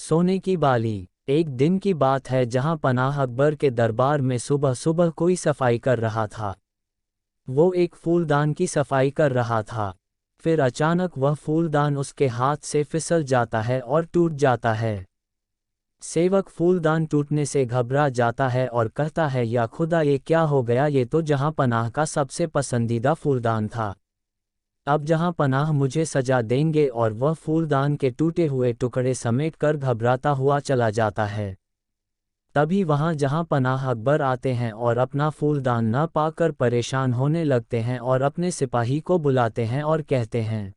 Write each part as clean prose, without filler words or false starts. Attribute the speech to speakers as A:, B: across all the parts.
A: सोने की बाली। एक दिन की बात है जहां पनाह अकबर के दरबार में सुबह सुबह कोई सफाई कर रहा था। वो एक फूलदान की सफाई कर रहा था। फिर अचानक वह फूलदान उसके हाथ से फिसल जाता है और टूट जाता है। सेवक फूलदान टूटने से घबरा जाता है और कहता है, या खुदा, ये क्या हो गया? ये तो जहां पनाह का सबसे पसंदीदा फूलदान था। अब जहां पनाह मुझे सजा देंगे। और वह फूलदान के टूटे हुए टुकड़े समेटकर घबराता हुआ चला जाता है। तभी वहां जहां पनाह अकबर आते हैं और अपना फूलदान न पाकर परेशान होने लगते हैं और अपने सिपाही को बुलाते हैं और कहते हैं,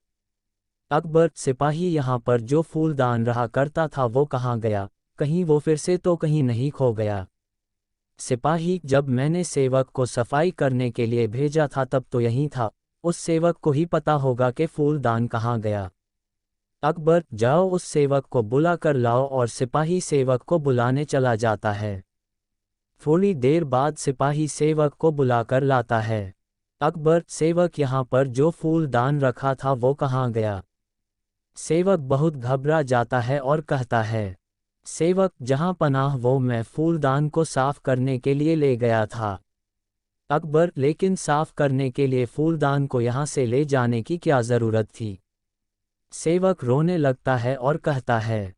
A: अकबर, सिपाही, यहाँ पर जो फूलदान रहा करता था वो कहाँ गया? कहीं वो फिर से तो कहीं नहीं खो गया? सिपाही, जब मैंने सेवक को सफाई करने के लिए भेजा था तब तो यहीं था। उस सेवक को ही पता होगा कि फूलदान कहाँ गया। अकबर, जाओ उस सेवक को बुला कर लाओ। और सिपाही सेवक को बुलाने चला जाता है। थोड़ी देर बाद सिपाही सेवक को बुलाकर लाता है। अकबर, सेवक, यहाँ पर जो फूलदान रखा था वो कहाँ गया? सेवक बहुत घबरा जाता है और कहता है, सेवक, जहाँ पनाह, वो मैं फूलदान को साफ करने के लिए ले गया था। अकबर, लेकिन साफ करने के लिए फूलदान को यहाँ से ले जाने की क्या ज़रूरत थी? सेवक रोने लगता है और कहता है,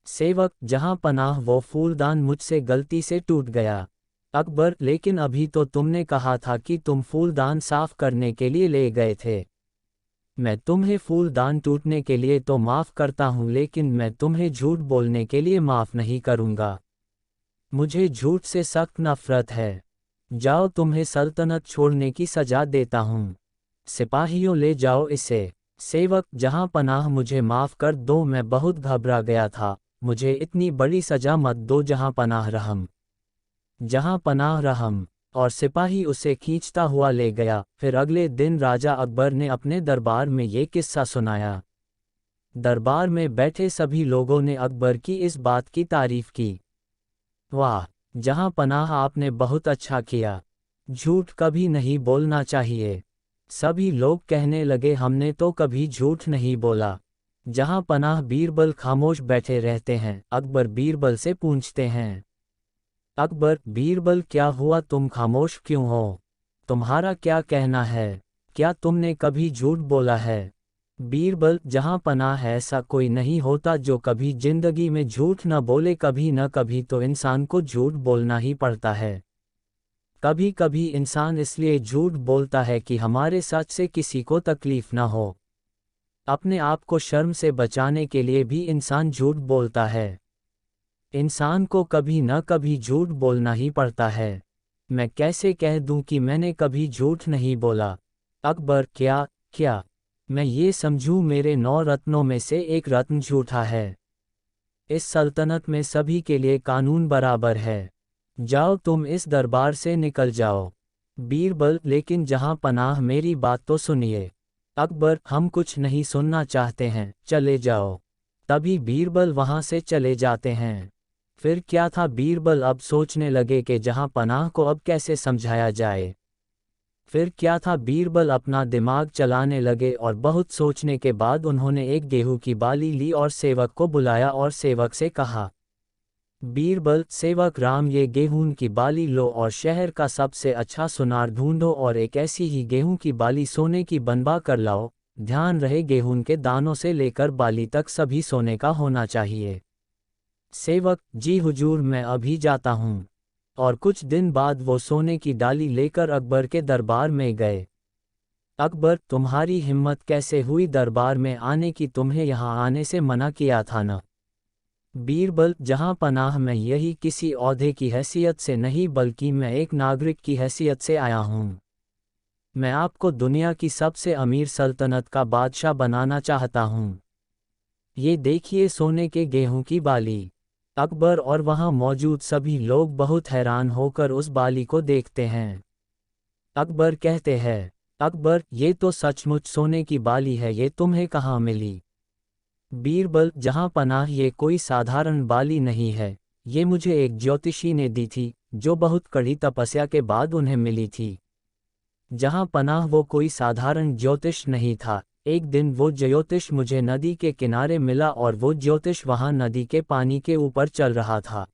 A: सेवक, जहाँ पनाह, वो फूलदान मुझसे गलती से टूट गया। अकबर, लेकिन अभी तो तुमने कहा था कि तुम फूलदान साफ करने के लिए ले गए थे। मैं तुम्हें फूलदान टूटने के लिए तो माफ़ करता हूँ, लेकिन मैं तुम्हें झूठ बोलने के लिए माफ़ नहीं करूँगा। मुझे झूठ से सख्त नफरत है। जाओ, तुम्हें सल्तनत छोड़ने की सजा देता हूँ। सिपाहियों, ले जाओ इसे। सेवक, जहाँ पनाह, मुझे माफ़ कर दो, मैं बहुत घबरा गया था। मुझे इतनी बड़ी सजा मत दो। जहाँ पनाह रहम, जहाँ पनाह रहम। और सिपाही उसे खींचता हुआ ले गया। फिर अगले दिन राजा अकबर ने अपने दरबार में ये किस्सा सुनाया। दरबार में बैठे सभी लोगों ने अकबर की इस बात की तारीफ की। वाह, जहाँ पनाह, आपने बहुत अच्छा किया। झूठ कभी नहीं बोलना चाहिए। सभी लोग कहने लगे, हमने तो कभी झूठ नहीं बोला। जहाँ पनाह बीरबल खामोश बैठे रहते हैं। अकबर बीरबल से पूछते हैं, अकबर, बीरबल, क्या हुआ? तुम खामोश क्यों हो? तुम्हारा क्या कहना है? क्या तुमने कभी झूठ बोला है? बीरबल, जहाँ पनाह, ऐसा कोई नहीं होता जो कभी जिंदगी में झूठ न बोले। कभी न कभी तो इंसान को झूठ बोलना ही पड़ता है। कभी कभी इंसान इसलिए झूठ बोलता है कि हमारे सच से किसी को तकलीफ न हो। अपने आप को शर्म से बचाने के लिए भी इंसान झूठ बोलता है। इंसान को कभी न कभी झूठ बोलना ही पड़ता है। मैं कैसे कह दूं कि मैंने कभी झूठ नहीं बोला? अकबर, क्या क्या मैं ये समझूं मेरे 9 रत्नों में से एक रत्न झूठा है? इस सल्तनत में सभी के लिए कानून बराबर है। जाओ, तुम इस दरबार से निकल जाओ। बीरबल, लेकिन जहां पनाह, मेरी बात तो सुनिए। अकबर, हम कुछ नहीं सुनना चाहते हैं, चले जाओ। तभी बीरबल वहां से चले जाते हैं। फिर क्या था? बीरबल अब सोचने लगे कि जहां पनाह को अब कैसे समझाया जाए। फिर क्या था? बीरबल अपना दिमाग चलाने लगे और बहुत सोचने के बाद उन्होंने एक गेहूं की बाली ली और सेवक को बुलाया और सेवक से कहा, बीरबल, सेवक राम, ये गेहूं की बाली लो और शहर का सबसे अच्छा सुनार ढूंढो और एक ऐसी ही गेहूं की बाली सोने की बनवा कर लाओ। ध्यान रहे, गेहूं के दानों से लेकर बाली तक सभी सोने का होना चाहिए। सेवक, जी हुजूर, मैं अभी जाता हूँ। और कुछ दिन बाद वो सोने की डाली लेकर अकबर के दरबार में गए। अकबर, तुम्हारी हिम्मत कैसे हुई दरबार में आने की? तुम्हें यहाँ आने से मना किया था न? बीरबल, जहाँ पनाह, मैं यही किसी औहदे की हैसियत से नहीं बल्कि मैं एक नागरिक की हैसियत से आया हूँ। मैं आपको दुनिया की सबसे अमीर सल्तनत का बादशाह बनाना चाहता हूँ। ये देखिए सोने के गेहूं की बाली। अकबर और वहाँ मौजूद सभी लोग बहुत हैरान होकर उस बाली को देखते हैं। अकबर कहते हैं, अकबर, ये तो सचमुच सोने की बाली है, ये तुम्हें कहाँ मिली? बीरबल, जहाँ पनाह, ये कोई साधारण बाली नहीं है। ये मुझे एक ज्योतिषी ने दी थी, जो बहुत कड़ी तपस्या के बाद उन्हें मिली थी। जहाँ पनाह, वो कोई साधारण ज्योतिष नहीं था। एक दिन वो ज्योतिष मुझे नदी के किनारे मिला और वो ज्योतिष वहाँ नदी के पानी के ऊपर चल रहा था,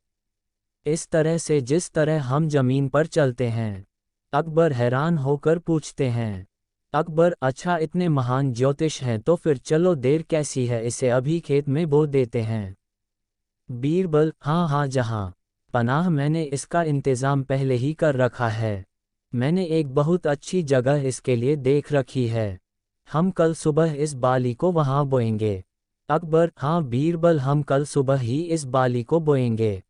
A: इस तरह से जिस तरह हम जमीन पर चलते हैं। अकबर हैरान होकर पूछते हैं, अकबर अच्छा इतने महान ज्योतिष हैं तो फिर चलो देर कैसी है, इसे अभी खेत में बो देते हैं। बीरबल हाँ हाँ जहाँ पनाह मैंने इसका इंतज़ाम पहले ही कर रखा है। मैंने एक बहुत अच्छी जगह इसके लिए देख रखी है। हम कल सुबह इस बाली को वहाँ बोएंगे। अकबर हाँ बीरबल हम कल सुबह ही इस बाली को बोएंगे।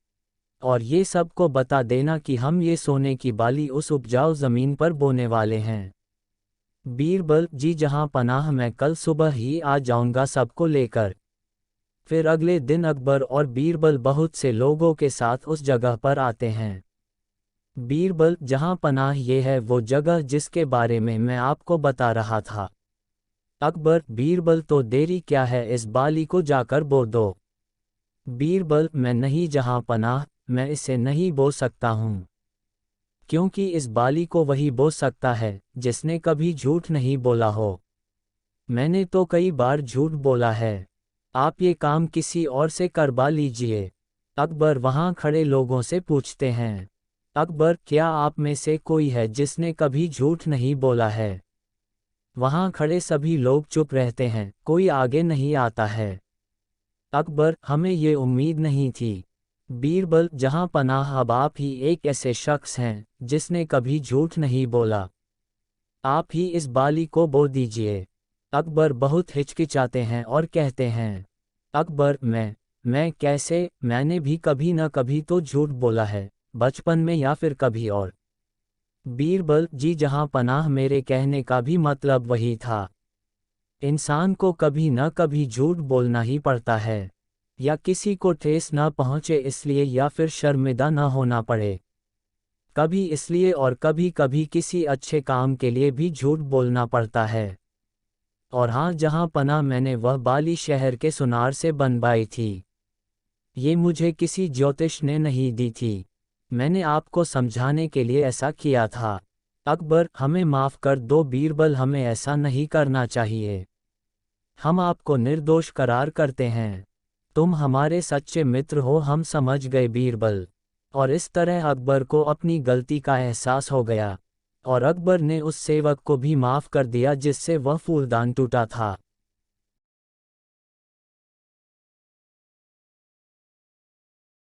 A: और ये सबको बता देना कि हम ये सोने की बाली उस उपजाऊ ज़मीन पर बोने वाले हैं। बीरबल जी जहाँ पनाह मैं कल सुबह ही आ जाऊंगा सबको लेकर। फिर अगले दिन अकबर और बीरबल बहुत से लोगों के साथ उस जगह पर आते हैं। बीरबल जहाँ पनाह ये है वो जगह जिसके बारे में मैं आपको बता रहा था। अकबर बीरबल तो देरी क्या है, इस बाली को जाकर बो दो। बीरबल मैं नहीं जहाँ पनाह, मैं इसे नहीं बो सकता हूँ, क्योंकि इस बाली को वही बो सकता है जिसने कभी झूठ नहीं बोला हो। मैंने तो कई बार झूठ बोला है, आप ये काम किसी और से करवा लीजिए। अकबर वहाँ खड़े लोगों से पूछते हैं, अकबर क्या आप में से कोई है जिसने कभी झूठ नहीं बोला है? वहाँ खड़े सभी लोग चुप रहते हैं, कोई आगे नहीं आता है। अकबर हमें ये उम्मीद नहीं थी। बीरबल जहाँ पनाह अब आप ही एक ऐसे शख्स हैं जिसने कभी झूठ नहीं बोला, आप ही इस बाली को बो दीजिए। अकबर बहुत हिचकिचाते हैं और कहते हैं, अकबर मैं कैसे, मैंने भी कभी न कभी तो झूठ बोला है, बचपन में या फिर कभी और। बीरबल जी जहाँ पनाह मेरे कहने का भी मतलब वही था। इंसान को कभी न कभी झूठ बोलना ही पड़ता है, या किसी को ठेस न पहुँचे इसलिए, या फिर शर्मिंदा न होना पड़े। कभी इसलिए और कभी कभी किसी अच्छे काम के लिए भी झूठ बोलना पड़ता है। और हाँ जहाँ पनाह मैंने वह बाली शहर के सुनार से बनवाई थी। ये मुझे किसी ज्योतिष ने नहीं दी थी, मैंने आपको समझाने के लिए ऐसा किया था। अकबर हमें माफ़ कर दो बीरबल, हमें ऐसा नहीं करना चाहिए। हम आपको निर्दोष करार करते हैं, तुम हमारे सच्चे मित्र हो, हम समझ गए बीरबल। और इस तरह अकबर को अपनी गलती का एहसास हो गया, और अकबर ने उस सेवक को भी माफ़ कर दिया जिससे वह फूलदान टूटा था।